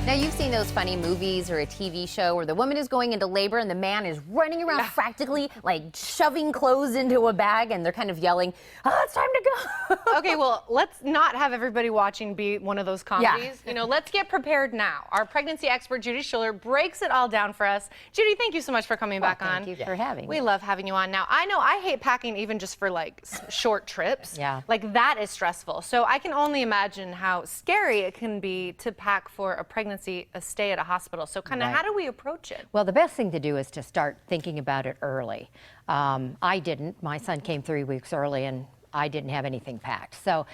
Now, you've seen those funny movies or a TV show where the woman is going into labor and the man is running around practically like shoving clothes into a bag and they're kind of yelling, "Oh, it's time to go." Okay, well, let's not have everybody watching be one of those comedies. You know, let's get prepared now. Our pregnancy expert, Judith Schuler, breaks it all down for us. Judy, thank you so much for coming back on. Thank you for having me. We love having you on. Now, I know I hate packing even just for like short trips. Yeah. Like that is stressful. So I can only imagine how scary it can be to pack for a pregnancy, a stay at a hospital. So kind of how do we approach it? Well, the best thing to do is to start thinking about it early. I didn't. My son came 3 weeks early and I didn't have anything packed. So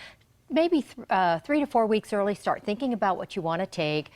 maybe 3 to 4 weeks early, start thinking about what you want to take.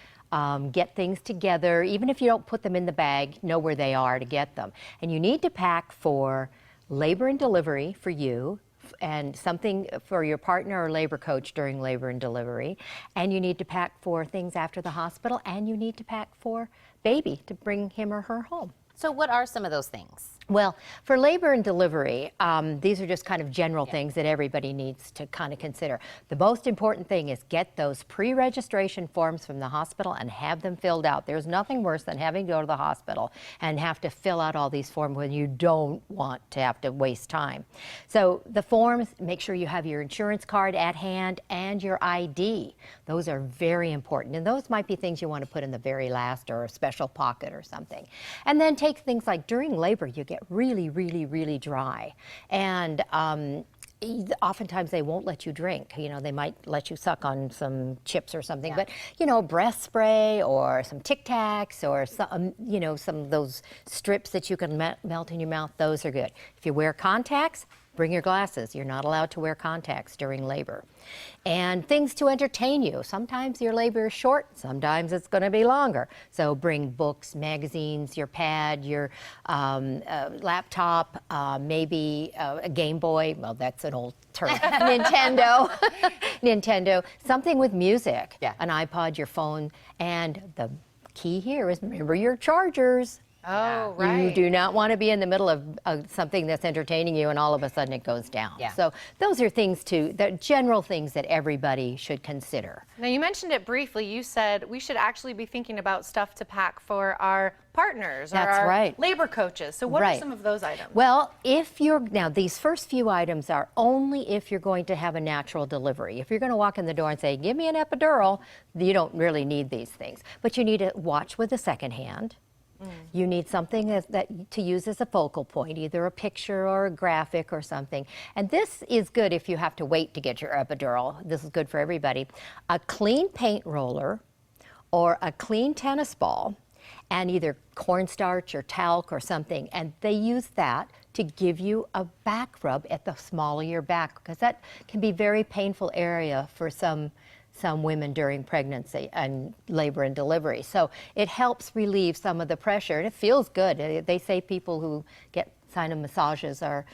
Get things together. Even if you don't put them in the bag, know where they are to get them. And you need to pack for labor and delivery for you, and something for your partner or labor coach during labor and delivery. And you need to pack for things after the hospital, and you need to pack for baby to bring him or her home. So what are some of those things? Well, for labor and delivery, these are just kind of general things that everybody needs to kind of consider. The most important thing is get those pre-registration forms from the hospital and have them filled out. There's nothing worse than having to go to the hospital and have to fill out all these forms when you don't want to have to waste time. So the forms, make sure you have your insurance card at hand and your ID. Those are very important, and those might be things you want to put in the very last or a special pocket or something. And then take things like during labor, you get really, really, really dry. And oftentimes they won't let you drink. You know, they might let you suck on some chips or something, but, you know, breast spray or some Tic Tacs or some, you know, some of those strips that you can melt in your mouth, those are good. If you wear contacts, bring your glasses. You're not allowed to wear contacts during labor. And things to entertain you. Sometimes your labor is short, sometimes it's going to be longer. So bring books, magazines, your pad, your laptop, maybe a Game Boy. Well, that's an old term. Nintendo. Nintendo. Something with music. Yeah. An iPod, your phone. And the key here is remember your chargers. Oh, right. You do not want to be in the middle of something that's entertaining you and all of a sudden it goes down. Yeah. So those are things the general things that everybody should consider. Now, you mentioned it briefly. You said we should actually be thinking about stuff to pack for our partners or That's our right. labor coaches. So what are some of those items? Well, now these first few items are only if you're going to have a natural delivery. If you're going to walk in the door and say, "Give me an epidural," you don't really need these things. But you need to watch with a second hand. You need something that to use as a focal point, either a picture or a graphic or something. And this is good if you have to wait to get your epidural. This is good for everybody. A clean paint roller or a clean tennis ball and either cornstarch or talc or something. And they use that to give you a back rub at the small of your back, because that can be a very painful area for some women during pregnancy and labor and delivery. So it helps relieve some of the pressure, and it feels good. They say people who get sinus massages are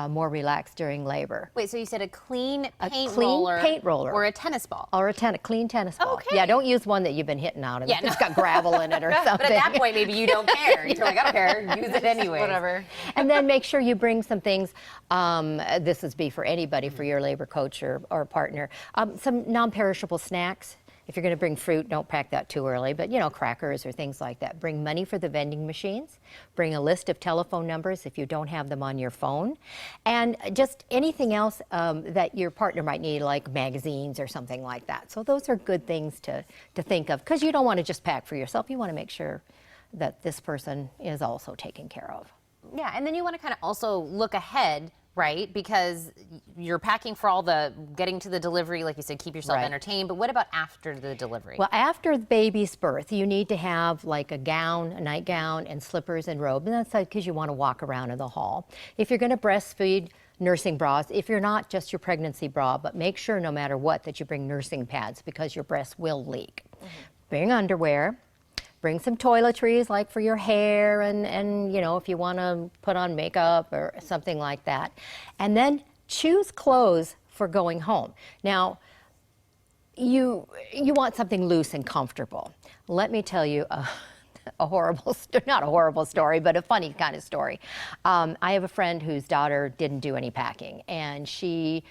more relaxed during labor. Wait, so you said a clean paint roller or a tennis ball? Or a clean tennis ball. Okay. Yeah, don't use one that you've been hitting out and it's got gravel in it or something. But at that point, maybe you don't care. You're like, I don't care, use it anyway. Whatever. And then make sure you bring some things, this would be for anybody, for your labor coach or partner, some non-perishable snacks. If you're going to bring fruit, don't pack that too early, but, you know, crackers or things like that. Bring money for the vending machines. Bring a list of telephone numbers if you don't have them on your phone. And just anything else that your partner might need, like magazines or something like that. So those are good things to think of, because you don't want to just pack for yourself. You want to make sure that this person is also taken care of. Yeah, and then you want to kind of also look ahead, right? Because you're packing for all the getting to the delivery, like you said, keep yourself entertained. But what about after the delivery? Well, after the baby's birth, you need to have like a gown, a nightgown, and slippers and robe. And that's because you want to walk around in the hall. If you're going to breastfeed, nursing bras. If you're not, just your pregnancy bra. But make sure, no matter what, that you bring nursing pads, because your breast will leak. Bring underwear. Bring some toiletries, like for your hair and you know, if you want to put on makeup or something like that. And then choose clothes for going home. Now, you want something loose and comfortable. Let me tell you a horrible, not a horrible story, but a funny kind of story. I have a friend whose daughter didn't do any packing, and she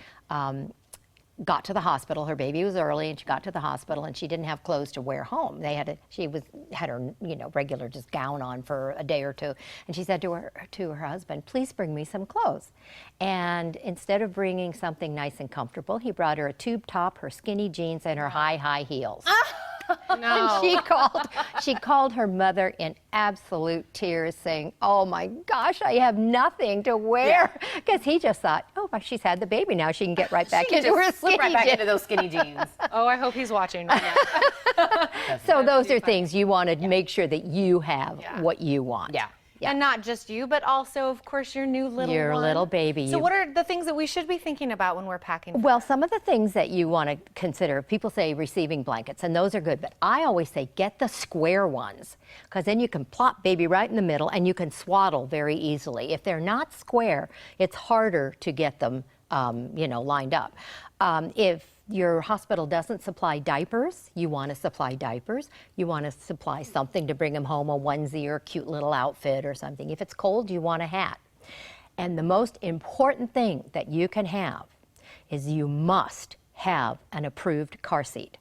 got to the hospital. Her baby was early, and she got to the hospital, and she didn't have clothes to wear home. She had her regular just gown on for a day or two, and she said to her husband, "Please bring me some clothes." And instead of bringing something nice and comfortable, he brought her a tube top, her skinny jeans, and her high heels. No. And she called her in in absolute tears, saying, "Oh my gosh, I have nothing to wear." Because he just thought, "Oh, she's had the baby now, she can get right back into her skinny right back jeans." into those skinny jeans. Oh, I hope he's watching right now. So those are things you want to make sure that you have what you want. Yeah. And not just you, but also, of course, your new little Your one. little baby. So what are the things that we should be thinking about when we're packing? Well, some of the things that you want to consider, people say receiving blankets, and those are good, but I always say get the square ones, because then you can plop baby right in the middle and you can swaddle very easily. If they're not square, it's harder to get them lined up. If your hospital doesn't supply diapers, you want to supply diapers. You want to supply something to bring them home, a onesie or a cute little outfit or something. If it's cold, you want a hat. And the most important thing that you can have is you must have an approved car seat.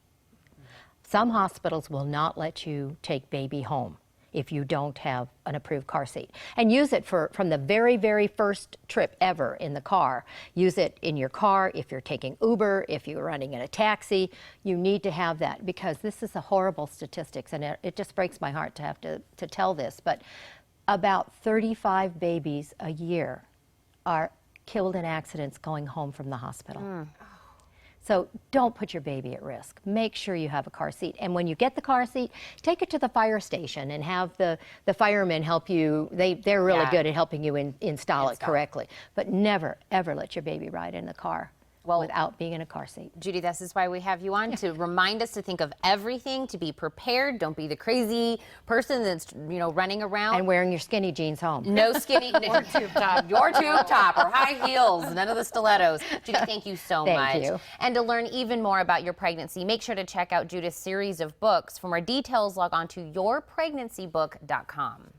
Some hospitals will not let you take baby home if you don't have an approved car seat. And use it from the very, very first trip ever in the car. Use it in your car if you're taking Uber, if you're running in a taxi. You need to have that, because this is a horrible statistics, and it just breaks my heart to have to tell this, but about 35 babies a year are killed in accidents going home from the hospital. So don't put your baby at risk. Make sure you have a car seat. And when you get the car seat, take it to the fire station and have the firemen help you. They're really good at helping you install it correctly. But never, ever let your baby ride in the car without being in a car seat. Judy, this is why we have you on, to remind us to think of everything, to be prepared. Don't be the crazy person that's running around. And wearing your skinny jeans home. No skinny or tube top. Your tube top or high heels, none of the stilettos. Judy, thank you so much. Thank you. And to learn even more about your pregnancy, make sure to check out Judith's series of books. For more details, log on to yourpregnancybook.com.